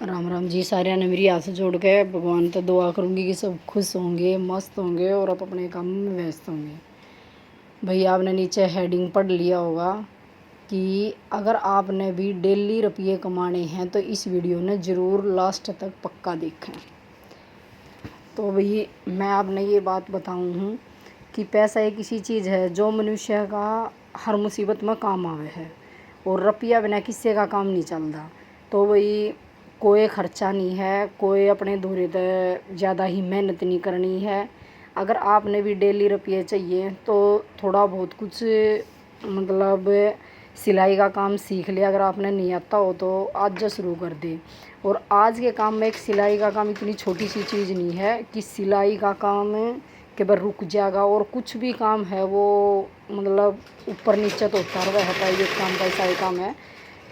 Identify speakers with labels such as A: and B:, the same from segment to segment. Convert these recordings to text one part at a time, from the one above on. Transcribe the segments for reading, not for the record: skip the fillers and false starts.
A: राम राम जी। सारे ने मेरी हाथ जोड़ के भगवान तो दुआ करूँगी कि सब खुश होंगे, मस्त होंगे और आप अपने काम में व्यस्त होंगे। भैया आपने नीचे हेडिंग पढ़ लिया होगा कि अगर आपने भी डेली रुपये कमाने हैं तो इस वीडियो ने ज़रूर लास्ट तक पक्का देखें। तो भाई मैं आपने ये बात बताऊँ हूँ कि पैसा एक ऐसी चीज़ है जो मनुष्य का हर मुसीबत में काम आवे है और रुपया बिना किसी का काम नहीं चलता। तो भाई कोई ख़र्चा नहीं है, कोई अपने धूरे तक ज़्यादा ही मेहनत नहीं करनी है। अगर आपने भी डेली रुपये चाहिए तो थोड़ा बहुत कुछ मतलब सिलाई का काम सीख लिया। अगर आपने नहीं आता हो तो आज जो शुरू कर दे। और आज के काम में एक सिलाई का काम इतनी छोटी सी चीज़ नहीं है कि सिलाई का काम के बार रुक जाएगा। और कुछ भी काम है वो मतलब ऊपर नीचे तो होता रहता है, ये काम का ऐसा ही काम है।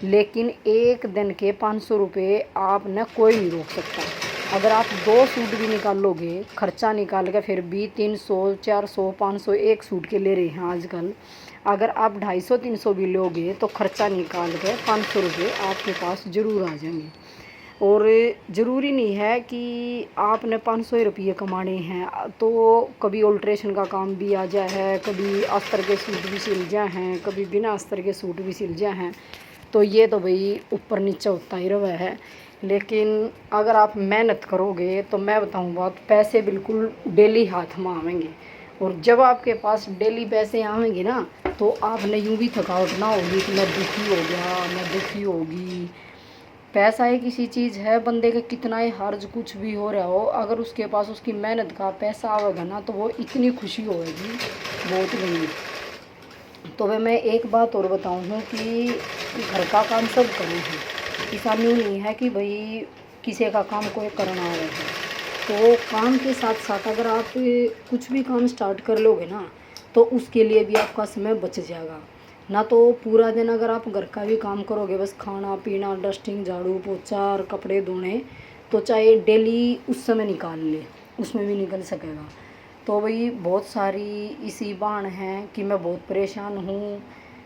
A: लेकिन एक दिन के 500 रुपये आपने कोई नहीं रोक सकता। अगर आप 2 सूट भी निकाल लोगे खर्चा निकाल के, फिर भी 300 400 500 एक सूट के ले रहे हैं आजकल। अगर आप 250 300 भी लोगे तो खर्चा निकाल के 500 रुपये आपके पास ज़रूर आ जाएंगे। और ज़रूरी नहीं है कि आपने 500 रुपये कमाने हैं। तो कभी अल्ट्रेशन का काम भी आ जाए है, कभी अस्तर के सूट भी सिल जाए हैं, कभी बिना अस्तर के सूट भी सिल जाए हैं। तो ये तो भाई ऊपर नीचे होता ही रहा है। लेकिन अगर आप मेहनत करोगे तो मैं बताऊँ बात, पैसे बिल्कुल डेली हाथ में आवेंगे। और जब आपके पास डेली पैसे आवेंगे ना तो आपने यूँ भी थकावट ना होगी कि मैं दुखी हो गया, मैं दुखी होगी। पैसा एक ऐसी चीज़ है, बंदे का कितना ही हर्ज कुछ भी हो रहा हो, अगर उसके पास उसकी मेहनत का पैसा आवेगा ना तो वो इतनी खुशी होगी बहुत नहीं। तो वह मैं एक बात और बताऊँ कि घर का काम सब करें हैं। ऐसा नहीं है कि भाई किसी का काम कोई करना आ रहा है। तो काम के साथ साथ अगर आप कुछ भी काम स्टार्ट कर लोगे ना तो उसके लिए भी आपका समय बच जाएगा। ना तो पूरा दिन अगर आप घर का भी काम करोगे, बस खाना पीना डस्टिंग झाड़ू पोछा और कपड़े धोने, तो चाहे डेली उस समय निकाल ले उसमें भी निकल सकेगा। तो भाई बहुत सारी इसी बाण हैं कि मैं बहुत परेशान हूँ,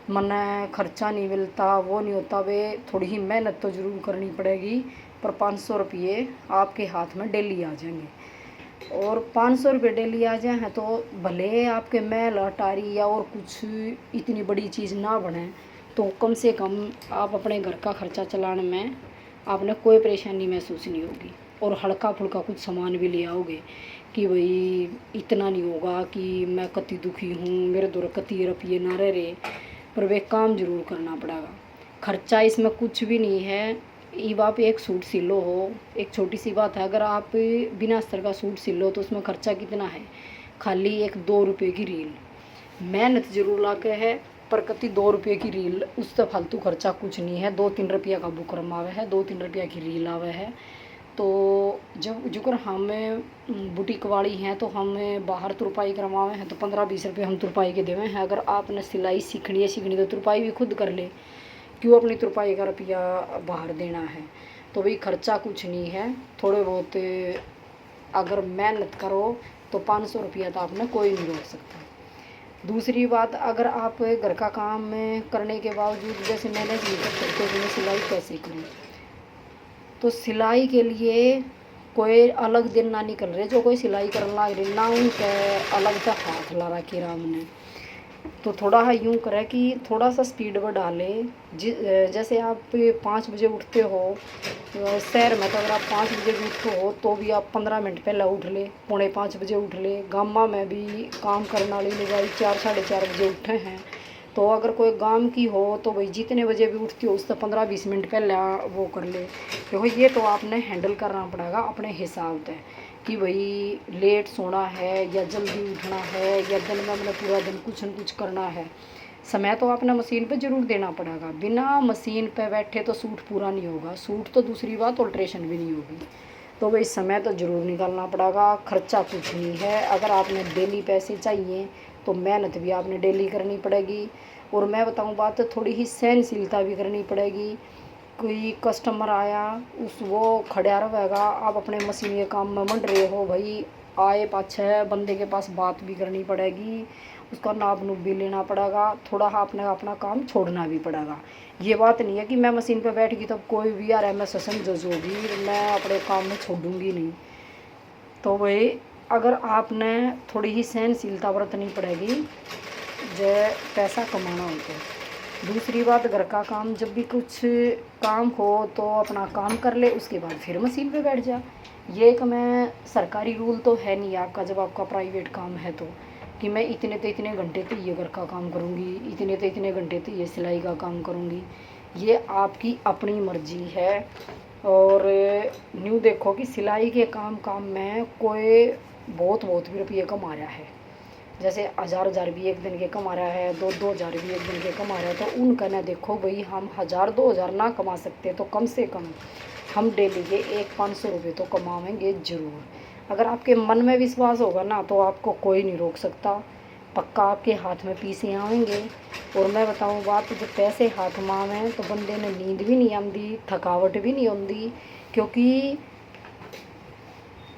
A: मने खर्चा नहीं मिलता, वो नहीं होता। वे थोड़ी ही मेहनत तो ज़रूर करनी पड़ेगी, पर 500 रुपये आपके हाथ में डेली आ जाएंगे। और 500 रुपये डेली आ जाए हैं तो भले आपके महल अटारी या और कुछ इतनी बड़ी चीज़ ना बने, तो कम से कम आप अपने घर का खर्चा चलाने में आपने कोई परेशानी महसूस नहीं होगी। और हल्का फुल्का कुछ सामान भी ले आओगे कि भाई इतना नहीं होगा कि मैं कति दुखी हूँ, मेरे दौर कति रुपये ना रहे, पर वे काम जरूर करना पड़ेगा। खर्चा इसमें कुछ भी नहीं है। ये आप एक सूट सिलो हो, एक छोटी सी बात है, अगर आप बिना अस्तर का सूट सिलो तो उसमें खर्चा कितना है, खाली एक 2 रुपये की रील। मेहनत जरूर लाके है पर कति 2 रुपये की रील, उससे फालतू खर्चा कुछ नहीं है। 2-3 रुपया का बुकरम आवे है, 2-3 रुपया की रील आवे है। तो जब जुकर हम बुटीक वाली हैं तो हम बाहर तुरपाई करवाए हैं तो 15-20 रुपये हम तुरपाई के देवे हैं। अगर आपने सिलाई सीखनी तो तुरपाई भी खुद कर ले, क्यों अपनी तुरपाई का रुपया बाहर देना है। तो भाई खर्चा कुछ नहीं है, थोड़े बहुत अगर मेहनत करो तो 500 रुपया तो आपने कोई नहीं रोक सकता। दूसरी बात, अगर आप घर का काम करने के बावजूद जैसे मैंने नहीं कर सकते तो मैं सिलाई कैसे करूँ, तो सिलाई के लिए कोई अलग दिन ना निकल रहे जो कोई सिलाई करने लग रही ना उनके अलग से हाथ ला रखे राम ने। तो थोड़ा हाँ यूँ करे कि थोड़ा सा स्पीड बढ़ा ले। जैसे आप 5 बजे उठते हो शहर में, तो अगर आप 5 बजे भी उठते हो तो भी आप 15 मिनट पहले उठ ले, 4:45 बजे उठ ले। गामा में भी काम करने वाली लगाई 4-4:30 बजे उठे हैं। तो अगर कोई गांव की हो तो भाई जितने बजे भी उठती हो उससे 15-20 मिनट पहले वो कर ले। देखो ये तो आपने हैंडल करना पड़ेगा अपने हिसाब से कि भाई लेट सोना है या जल्दी उठना है या दिन में मतलब पूरा दिन कुछ न कुछ करना है। समय तो आपने मशीन पे ज़रूर देना पड़ेगा, बिना मशीन पे बैठे तो सूट पूरा नहीं होगा। सूट तो दूसरी बात, अल्ट्रेशन भी नहीं होगी। तो भाई समय तो ज़रूर निकालना पड़ेगा, खर्चा कुछ नहीं है। अगर आपने डेली पैसे चाहिए तो मेहनत भी आपने डेली करनी पड़ेगी। और मैं बताऊं बात, थोड़ी ही सहनशीलता भी करनी पड़ेगी। कोई कस्टमर आया उस वो खड़ा रहेगा, आप अपने मशीन के काम में मंड रहे हो, भाई आए पाछे बंदे के पास बात भी करनी पड़ेगी उसका नाप नूप भी लेना पड़ेगा, थोड़ा आपने अपना काम छोड़ना भी पड़ेगा। ये बात नहीं है कि मैं मशीन पे बैठ गई तब कोई भी यार मैं ससन जज होगी, मैं अपने काम में छोड़ूंगी नहीं। तो भाई अगर आपने थोड़ी ही सहनशीलता बरतनी पड़ेगी जो पैसा कमाना हो तो। दूसरी बात, घर का काम, जब भी कुछ काम हो तो अपना काम कर ले, उसके बाद फिर मशीन पे बैठ जा। ये एक मैं सरकारी रूल तो है नहीं आपका, जब आपका प्राइवेट काम है तो, कि मैं इतने तो इतने घंटे तो ये घर का काम करूँगी, इतने तो इतने घंटे तो ये सिलाई का काम करूँगी। ये आपकी अपनी मर्जी है। और न्यू देखो कि सिलाई के काम में कोई बहुत भी रुपये कमा रहा है, जैसे हज़ार भी एक दिन के कमा रहा है, 2,000 भी एक दिन के कमा रहा है, तो उनका ना देखो भाई, हम 1,000 2,000 ना कमा सकते तो कम से कम हम डेली के 1-500 रुपये तो कमाएंगे ज़रूर। अगर आपके मन में विश्वास होगा ना तो आपको कोई नहीं रोक सकता, पक्का आपके हाथ में पैसे आएंगे। और मैं बताऊँ बात, जब पैसे हाथ में आवें तो बंदे ने नींद भी नहीं आती, थकावट भी नहीं होती, क्योंकि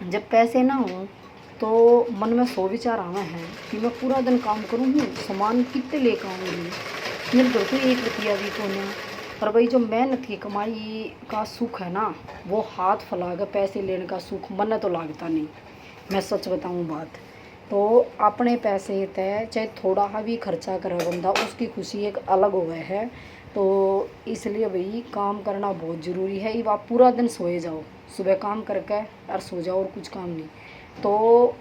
A: जब पैसे ना हों तो मन में 100 विचार आवे हैं कि मैं पूरा दिन काम करूँगी, सामान कितने लेकर आऊँगी, मेरे घर को 1 रुपया भी को नहीं। और भाई जो मेहनत की कमाई का सुख है ना, वो हाथ फैला कर पैसे लेने का सुख मन तो लगता नहीं, मैं सच बताऊँ बात। तो अपने पैसे तय चाहे थोड़ा सा भी खर्चा करे बंदा, उसकी खुशी एक अलग हो गए है। तो इसलिए भाई काम करना बहुत ज़रूरी है। अब आप पूरा दिन सोए जाओ, सुबह काम करके और सो जाओ और कुछ काम नहीं, तो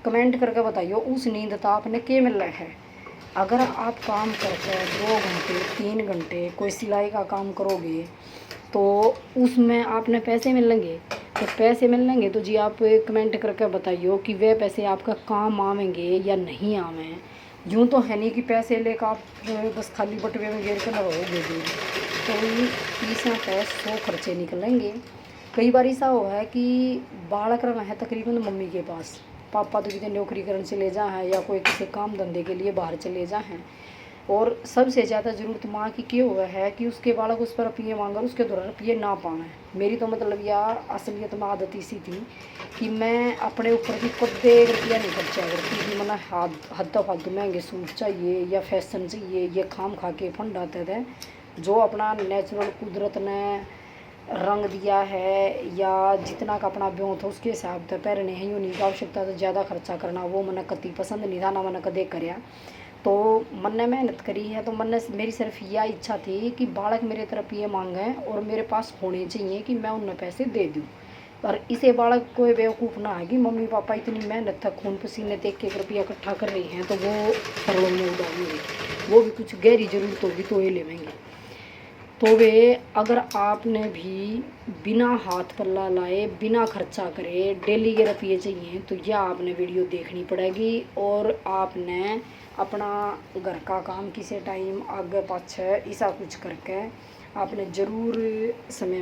A: कमेंट करके बताइए उस नींद तो आपने क्या मिल रहा है। अगर आप काम करके 2 घंटे 3 घंटे कोई सिलाई का काम करोगे तो उसमें आपने पैसे मिलेंगे, तो पैसे मिलेंगे तो जी आप कमेंट करके बताइए कि वे पैसे आपका काम आवेंगे या नहीं आवे। यूँ तो है नहीं कि पैसे लेकर आप बस खाली बटवे में गिर कर ना रहोगे दूर, तो 30-100 खर्चे निकलेंगे। कई बार ऐसा हुआ है कि बालक रहा है तकरीबन मम्मी के पास, पापा तो कितने नौकरी करने चले जा हैं या कोई किसी काम धंधे के लिए बाहर चले जा हैं, और सबसे ज़्यादा ज़रूरत माँ की क्या हुआ है कि उसके बालक उस पर रुपये मांगा, उसके द्वारा रुपये ना पाए। मेरी तो मतलब यह असलियत में आदत इसी थी कि मैं अपने ऊपर भी कदे रुपया नहीं खर्चा करती कि मैंने हद फालतू महंगे सूट चाहिए या फैशन चाहिए, ये खाम खा के फंड आते थे। जो अपना नेचुरल कुदरत ने रंग दिया है या जितना का अपना ब्यों था उसके हिसाब से पहनने हैं, यूँ नहीं की आवश्यकता तो ज़्यादा खर्चा करना, वो मैंने कति पसंद नहीं था ना मैंने कदे करया। तो मन ने मेहनत करी है, तो मन ने मेरी सिर्फ यह इच्छा थी कि बालक मेरे तरफ ये मांगे और मेरे पास होने चाहिए कि मैं उन्हें पैसे दे दूँ। पर इसे बालक कोई बेवकूफ़ ना है कि मम्मी पापा इतनी मेहनत तक खून पसीने देख के रुपया इकट्ठा कर रही हैं तो वो सरलों में उड़ाएंगे, वो भी कुछ गहरी ज़रूरत होगी तो ये लेवेंगे। तो वे अगर आपने भी बिना हाथ पल्ला लाए बिना खर्चा करे डेली के रुपये चाहिए तो यह आपने वीडियो देखनी पड़ेगी। और आपने अपना घर का काम किसी टाइम आगे पाछे ऐसा कुछ करके आपने ज़रूर समय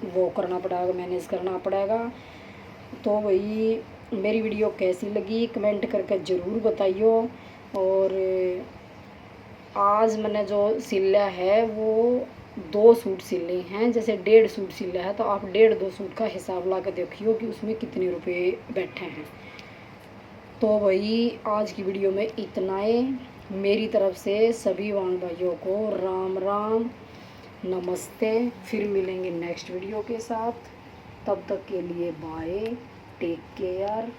A: वो करना पड़ेगा, मैनेज करना पड़ेगा। तो वही मेरी वीडियो कैसी लगी कमेंट करके ज़रूर बताइए। और आज मैंने जो सिला है वो 2 सूट सिले हैं, जैसे 1.5 सूट सिला है तो आप 1.5-2 सूट का हिसाब ला कर देखियो कि उसमें कितने रुपए बैठे हैं। तो वही आज की वीडियो में इतना है। मेरी तरफ से सभी वाण भाइयों को राम राम नमस्ते, फिर मिलेंगे नेक्स्ट वीडियो के साथ, तब तक के लिए बाय, टेक केयर।